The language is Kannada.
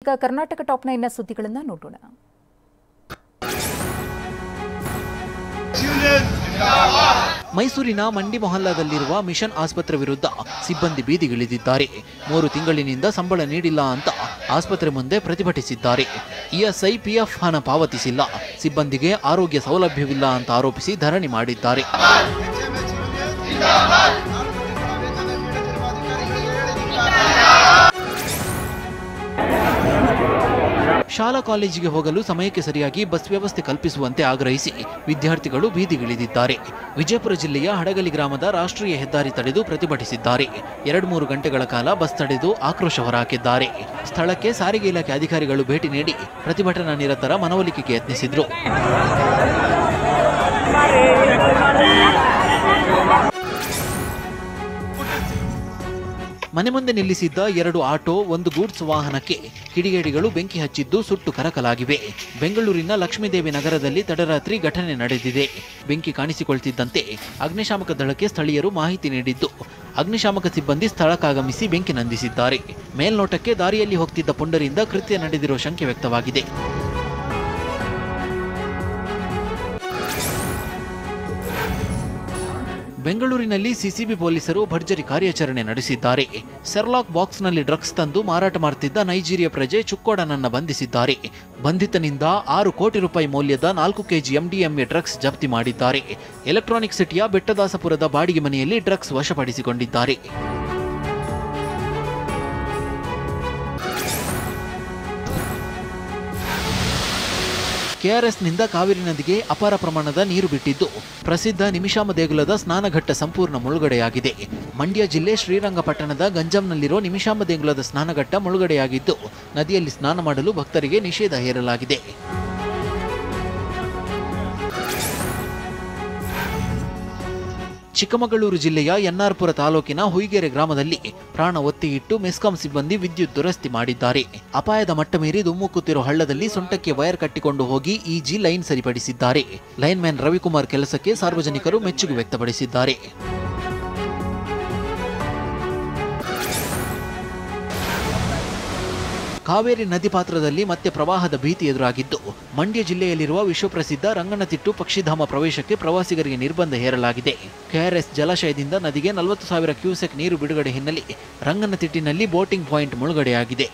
ಈಗ ಕರ್ನಾಟಕ ಟಾಪ್ 9 ಸುದ್ದಿಗಳನ್ನು ನೋಡೋಣ. ಮೈಸೂರಿನ ಮಂಡಿ ಮೊಹಲ್ಲಾದಲ್ಲಿರುವ ಮಿಷನ್ ಆಸ್ಪತ್ರೆ ವಿರುದ್ಧ ಸಿಬ್ಬಂದಿ ಬೀದಿಗಿಳಿದಿದ್ದಾರೆ. 3 ತಿಂಗಳಿನಿಂದ ಸಂಬಳ ನೀಡಿಲ್ಲ ಅಂತ ಆಸ್ಪತ್ರೆ ಮುಂದೆ ಪ್ರತಿಭಟಿಸಿದ್ದಾರೆ. ಇಎಸ್ಐ ಪಿಎಫ್ ಹಣ ಪಾವತಿಸಿಲ್ಲ, ಸಿಬ್ಬಂದಿಗೆ ಆರೋಗ್ಯ ಸೌಲಭ್ಯವಿಲ್ಲ ಅಂತ ಆರೋಪಿಸಿ ಧರಣಿ ಮಾಡಿದ್ದಾರೆ. ಶಾಲಾ ಕಾಲೇಜಿಗೆ ಹೋಗಲು ಸಮಯಕ್ಕೆ ಸರಿಯಾಗಿ ಬಸ್ ವ್ಯವಸ್ಥೆ ಕಲ್ಪಿಸುವಂತೆ ಆಗ್ರಹಿಸಿ ವಿದ್ಯಾರ್ಥಿಗಳು ಬೀದಿಗಿಳಿದಿದ್ದಾರೆ. ವಿಜಯಪುರ ಜಿಲ್ಲೆಯ ಹಡಗಲಿ ಗ್ರಾಮದ ರಾಷ್ಟ್ರೀಯ ಹೆದ್ದಾರಿ ತಡೆದು ಪ್ರತಿಭಟಿಸಿದ್ದಾರೆ. 2-3 ಗಂಟೆಗಳ ಕಾಲ ಬಸ್ ತಡೆದು ಆಕ್ರೋಶ ಹೊರಹಾಕಿದ್ದಾರೆ. ಸ್ಥಳಕ್ಕೆ ಸಾರಿಗೆ ಇಲಾಖೆ ಅಧಿಕಾರಿಗಳು ಭೇಟಿ ನೀಡಿ ಪ್ರತಿಭಟನಾ ನಿರತರ ಮನವೊಲಿಕೆಗೆ ಯತ್ನಿಸಿದ್ರು. ಮನೆ ಮುಂದೆ ನಿಲ್ಲಿಸಿದ್ದ 2 ಆಟೋ, 1 ಗೂಡ್ಸ್ ವಾಹನಕ್ಕೆ ಕಿಡಿಗೇಡಿಗಳು ಬೆಂಕಿ ಹಚ್ಚಿದ್ದು ಸುಟ್ಟು ಕರಕಲಾಗಿವೆ. ಬೆಂಗಳೂರಿನ ಲಕ್ಷ್ಮೀದೇವಿ ನಗರದಲ್ಲಿ ತಡರಾತ್ರಿ ಘಟನೆ ನಡೆದಿದೆ. ಬೆಂಕಿ ಕಾಣಿಸಿಕೊಳ್ತಿದ್ದಂತೆ ಅಗ್ನಿಶಾಮಕ ದಳಕ್ಕೆ ಸ್ಥಳೀಯರು ಮಾಹಿತಿ ನೀಡಿದ್ದು ಅಗ್ನಿಶಾಮಕ ಸಿಬ್ಬಂದಿ ಸ್ಥಳಕ್ಕಾಗಮಿಸಿ ಬೆಂಕಿ ನಂದಿಸಿದ್ದಾರೆ. ಮೇಲ್ನೋಟಕ್ಕೆ ದಾರಿಯಲ್ಲಿ ಹೋಗ್ತಿದ್ದ ಪುಂಡರಿಂದ ಕೃತ್ಯ ನಡೆದಿರುವ ಶಂಕೆ ವ್ಯಕ್ತವಾಗಿದೆ. ಬೆಂಗಳೂರಿನಲ್ಲಿ ಸಿಸಿಬಿ ಪೊಲೀಸರು ಭರ್ಜರಿ ಕಾರ್ಯಾಚರಣೆ ನಡೆಸಿದ್ದಾರೆ. ಸೆರ್ಲಾಕ್ ಬಾಕ್ಸ್ನಲ್ಲಿ ಡ್ರಗ್ಸ್ ತಂದು ಮಾರಾಟ ಮಾಡುತ್ತಿದ್ದ ನೈಜೀರಿಯಾ ಪ್ರಜೆ ಚುಕ್ಕೋಡನನ್ನ ಬಂಧಿಸಿದ್ದಾರೆ. ಬಂಧಿತನಿಂದ 6 ಕೋಟಿ ರೂಪಾಯಿ ಮೌಲ್ಯದ 4 ಕೆಜಿ MDMA ಡ್ರಗ್ಸ್ ಜಪ್ತಿ ಮಾಡಿದ್ದಾರೆ. ಎಲೆಕ್ಟ್ರಾನಿಕ್ ಸಿಟಿಯ ಬೆಟ್ಟದಾಸಪುರದ ಬಾಡಿಗೆ ಮನೆಯಲ್ಲಿ ಡ್ರಗ್ಸ್ ವಶಪಡಿಸಿಕೊಂಡಿದ್ದಾರೆ. ಕೆಆರ್ಎಸ್ನಿಂದ ಕಾವೇರಿ ನದಿಗೆ ಅಪಾರ ಪ್ರಮಾಣದ ನೀರು ಬಿಟ್ಟಿದ್ದು ಪ್ರಸಿದ್ಧ ನಿಮಿಷಾಂಬ ದೇಗುಲದ ಸ್ನಾನಘಟ್ಟ ಸಂಪೂರ್ಣ ಮುಳುಗಡೆಯಾಗಿದೆ. ಮಂಡ್ಯ ಜಿಲ್ಲೆ ಶ್ರೀರಂಗಪಟ್ಟಣದ ಗಂಜಂನಲ್ಲಿರೋ ನಿಮಿಷಾಂಬ ದೇಗುಲದ ಸ್ನಾನಘಟ್ಟ ಮುಳುಗಡೆಯಾಗಿದ್ದು ನದಿಯಲ್ಲಿ ಸ್ನಾನ ಮಾಡಲು ಭಕ್ತರಿಗೆ ನಿಷೇಧ ಹೇರಲಾಗಿದೆ. ಚಿಕ್ಕಮಗಳೂರು ಜಿಲ್ಲೆಯ ಎನ್ಆರ್ಪುರ ತಾಲೂಕಿನ ಹುಯಿಗೆರೆ ಗ್ರಾಮದಲ್ಲಿ ಪ್ರಾಣ ಒತ್ತಿಯಿಟ್ಟು ಮೆಸ್ಕಾಂ ಸಿಬ್ಬಂದಿ ವಿದ್ಯುತ್ ದುರಸ್ತಿ ಮಾಡಿದ್ದಾರೆ. ಅಪಾಯದ ಮಟ್ಟ ಮೀರಿ ಧುಮ್ಮುಕುತ್ತಿರುವ ಹಳ್ಳದಲ್ಲಿ ಸೊಂಟಕ್ಕೆ ವೈರ್ ಕಟ್ಟಿಕೊಂಡು ಹೋಗಿ ಇಜಿ ಲೈನ್ ಸರಿಪಡಿಸಿದ್ದಾರೆ. ಲೈನ್ ಮ್ಯಾನ್ ರವಿಕುಮಾರ್ ಕೆಲಸಕ್ಕೆ ಸಾರ್ವಜನಿಕರು ಮೆಚ್ಚುಗೆ ವ್ಯಕ್ತಪಡಿಸಿದ್ದಾರೆ. ಕಾವೇರಿ ನದಿ ಪಾತ್ರದಲ್ಲಿ ಮತ್ತೆ ಪ್ರವಾಹದ ಭೀತಿ ಎದುರಾಗಿದ್ದು ಮಂಡ್ಯ ಜಿಲ್ಲೆಯಲ್ಲಿರುವ ವಿಶ್ವಪ್ರಸಿದ್ಧ ರಂಗನತಿಟ್ಟು ಪಕ್ಷಿಧಾಮ ಪ್ರವೇಶಕ್ಕೆ ಪ್ರವಾಸಿಗರಿಗೆ ನಿರ್ಬಂಧ ಹೇರಲಾಗಿದೆ. ಕೆಆರ್ಎಸ್ ಜಲಾಶಯದಿಂದ ನದಿಗೆ 40,000 ಕ್ಯೂಸೆಕ್ ನೀರು ಬಿಡುಗಡೆ ಹಿನ್ನೆಲೆ ರಂಗನತಿಟ್ಟಿನಲ್ಲಿ ಬೋಟಿಂಗ್ ಪಾಯಿಂಟ್ ಮುಳುಗಡೆಯಾಗಿದೆ.